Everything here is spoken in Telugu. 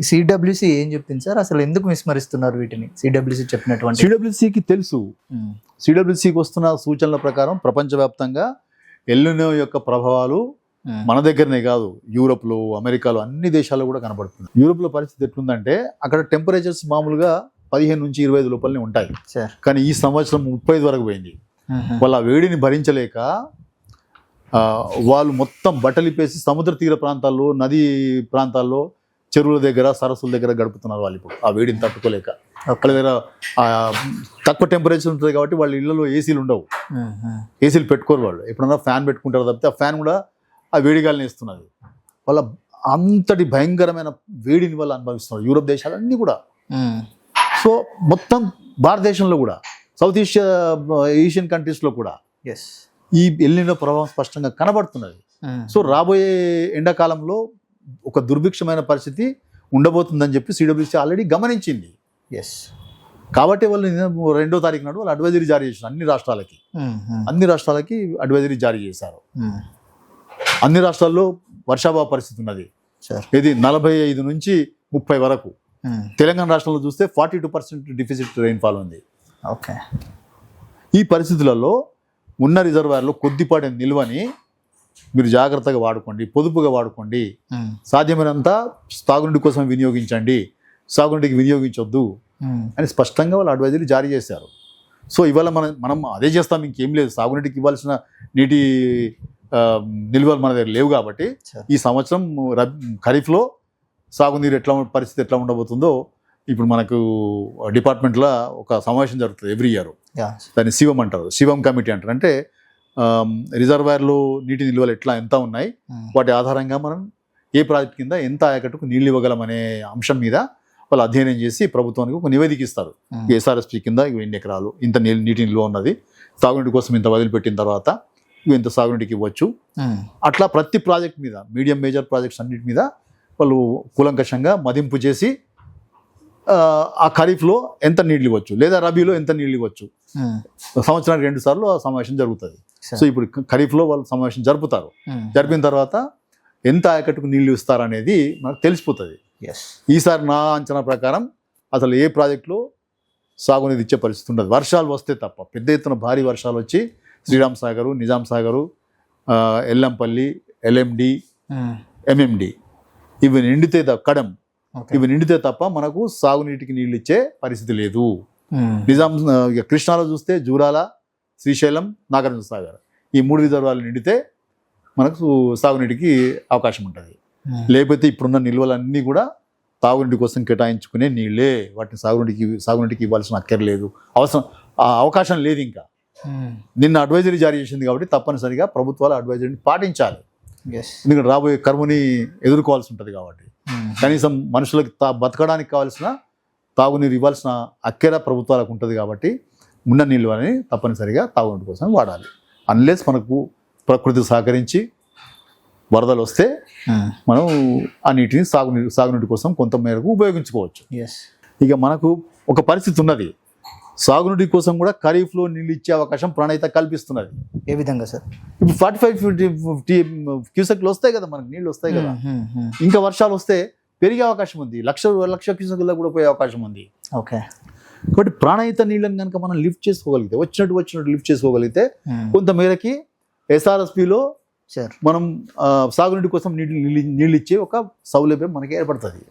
సిడబ్ల్యూసి ఏం చెప్పింది సార్, అసలు ఎందుకు విస్మరిస్తున్నారు వీటిని? సిడబ్ల్యూసి చెప్పినటువంటి సిడబ్ల్యూసికి తెలుసు, సిడబ్ల్యూసికి వస్తున్న సూచనల ప్రకారం ప్రపంచవ్యాప్తంగా ఎల్నినో యొక్క ప్రభావాలు మన దగ్గరనే కాదు, యూరోప్లో, అమెరికాలో, అన్ని దేశాల్లో కూడా కనబడుతుంది. యూరోప్లో పరిస్థితి ఎట్లుందంటే అక్కడ టెంపరేచర్స్ మామూలుగా 15 నుంచి 25 లోపలనే ఉంటాయి, కానీ ఈ సంవత్సరం 35 వరకు పోయింది. వాళ్ళు ఆ వేడిని భరించలేక వాళ్ళు మొత్తం బట్టలిపేసి సముద్ర తీర ప్రాంతాల్లో, నదీ ప్రాంతాల్లో, చెరువుల దగ్గర, సరస్సుల దగ్గర గడుపుతున్నారు వాళ్ళు ఇప్పుడు, ఆ వేడిని తట్టుకోలేక. అక్కడ దగ్గర తక్కువ టెంపరేచర్ ఉంటుంది కాబట్టి వాళ్ళ ఇళ్లలో ఏసీలు ఉండవు, ఏసీలు పెట్టుకోరు వాళ్ళు. ఎప్పుడన్నా ఫ్యాన్ పెట్టుకుంటారు తప్పితే ఆ ఫ్యాన్ కూడా ఆ వేడిగాలిని ఇస్తున్నది. వాళ్ళ అంతటి భయంకరమైన వేడిని వాళ్ళు అనుభవిస్తున్నారు యూరోప్ దేశాలన్నీ కూడా. సో మొత్తం భారతదేశంలో కూడా, సౌత్ ఏషియన్ కంట్రీస్లో కూడా ఈ ఎల్నినో ప్రభావం స్పష్టంగా కనబడుతున్నది. సో రాబోయే ఎండాకాలంలో ఒక దుర్భిక్షమైన పరిస్థితి ఉండబోతుందని చెప్పి సిడబ్ల్యూసీ ఆల్రెడీ గమనించింది. కాబట్టి వాళ్ళు 2వ తారీఖు నాడు వాళ్ళు అడ్వైజరీ జారీ చేశారు అన్ని రాష్ట్రాలకి అడ్వైజరీ జారీ చేశారు. అన్ని రాష్ట్రాల్లో వర్షాభావ పరిస్థితి ఉన్నది, ఇది 45 నుంచి 30 వరకు. తెలంగాణ రాష్ట్రంలో చూస్తే 42% డిఫిసిట్ రెయిన్ఫాల్ ఉంది. ఈ పరిస్థితులలో ఉన్న రిజర్వాయర్లో కొద్దిపాటి నిల్వని మీరు జాగ్రత్తగా వాడుకోండి, పొదుపుగా వాడుకోండి, సాధ్యమైనంత తాగునీటి కోసం వినియోగించండి, సాగునీటికి వినియోగించొద్దు అని స్పష్టంగా వాళ్ళు అడ్వైజరీ జారీ చేశారు. సో ఇవాళ మనం అదే చేస్తాం, ఇంకేం లేదు. సాగునీటికి ఇవ్వాల్సిన నీటి నిల్వలు మన దగ్గర లేవు కాబట్టి ఈ సంవత్సరం ఖరీఫ్లో సాగునీరు పరిస్థితి ఎట్లా ఉండబోతుందో ఇప్పుడు మనకు డిపార్ట్మెంట్లో ఒక సమావేశం జరుగుతుంది ఎవ్రీ ఇయర్. దాన్ని శివం అంటారు, శివం కమిటీ అంటారు. అంటే రిజర్వాయర్లో నీటి నిల్వలు ఎంత ఉన్నాయి, వాటి ఆధారంగా మనం ఏ ప్రాజెక్ట్ కింద ఎంత ఆయకట్టుకు నీళ్ళు ఇవ్వగలం అనే అంశం మీద వాళ్ళు అధ్యయనం చేసి ప్రభుత్వానికి ఒక నివేదిక ఇస్తారు. ఎస్ఆర్ఎస్పి కింద ఇన్ని ఎకరాలు ఇంత నీటి నిల్వ ఉన్నది, సాగునీటి కోసం ఇంత వదిలిపెట్టిన తర్వాత ఇంత సాగునీటికి ఇవ్వచ్చు. అట్లా ప్రతి ప్రాజెక్ట్ మీద, మీడియం మేజర్ ప్రాజెక్ట్స్ అన్నిటి మీద వాళ్ళు కూలంకషంగా మదింపు చేసి ఆ ఖరీఫ్లో ఎంత నీళ్ళు ఇవ్వచ్చు లేదా రబీలో ఎంత నీళ్ళు ఇవ్వచ్చు, సంవత్సరానికి 2 సార్లు ఆ సమావేశం జరుగుతుంది. సో ఇప్పుడు ఖరీఫ్లో వాళ్ళు సమావేశం జరుపుతారు. జరిపిన తర్వాత ఎంత ఆయకట్టుకు నీళ్లు ఇస్తారనేది మనకు తెలిసిపోతుంది. ఈసారి నా అంచనా ప్రకారం అసలు ఏ ప్రాజెక్టులో సాగునీరు ఇచ్చే పరిస్థితి ఉండదు, వర్షాలు వస్తే తప్ప. పెద్ద ఎత్తున భారీ వర్షాలు వచ్చి శ్రీరామ్ సాగరు, నిజాం సాగరు, ఎల్లంపల్లి, ఎల్ఎండి, ఎంఎండి ఇవి నిండితే కడం ఇవి నిండితే తప్ప మనకు సాగునీటికి నీళ్ళు ఇచ్చే పరిస్థితి లేదు. నిజాం కృష్ణాలో చూస్తే జూరాల, శ్రీశైలం, నాగార్జున సాగర్ ఈ 3 రిజర్వాయర్లు నిండితే మనకు సాగునీటికి అవకాశం ఉంటుంది. లేకపోతే ఇప్పుడున్న నిల్వలన్నీ కూడా తాగునీటి కోసం కేటాయించుకునే నీళ్ళే, వాటిని సాగునీటికి ఇవ్వాల్సిన అక్కర్లేదు, అవకాశం లేదు. ఇంకా నిన్న అడ్వైజరీ జారీ చేసింది కాబట్టి తప్పనిసరిగా ప్రభుత్వాలు అడ్వైజరీని పాటించాలి. ఎందుకంటే రాబోయే కరువుని ఎదుర్కోవాల్సి ఉంటుంది కాబట్టి కనీసం మనుషులకు బతకడానికి కావాల్సిన తాగునీరు ఇవ్వాల్సిన అక్కర ప్రభుత్వాలకు ఉంటుంది కాబట్టి ఉన్న నిల్వని తప్పనిసరిగా తాగునీటి కోసం వాడాలి. అన్లెస్ మనకు ప్రకృతి సహకరించి వరదలు వస్తే మనం ఆ నీటిని సాగునీటి కోసం కొంత మేరకు ఉపయోగించుకోవచ్చు. ఇక మనకు ఒక పరిస్థితి ఉన్నది, సాగునీటి కోసం కూడా ఖరీఫ్లో నీళ్ళు ఇచ్చే అవకాశం ప్రణాళిక కల్పిస్తున్నది. ఏ విధంగా సార్? ఇప్పుడు 45-50 క్యూసెక్లు వస్తాయి కదా, మనకు నీళ్ళు వస్తాయి కదా, ఇంకా వర్షాలు వస్తే పెరిగే అవకాశం ఉంది, లక్ష క్యూసెక్లో కూడా పోయే అవకాశం ఉంది. కాబట్టి ప్రాణహిత నీళ్ళని కనుక మనం లిఫ్ట్ చేసుకోగలిగితే, వచ్చినట్టు లిఫ్ట్ చేసుకోగలిగితే కొంత మేరకి ఎస్ఆర్ఎస్పిలో మనం సాగునీటి కోసం నీళ్ళు ఇచ్చే ఒక సౌలభ్యం మనకి ఏర్పడుతుంది.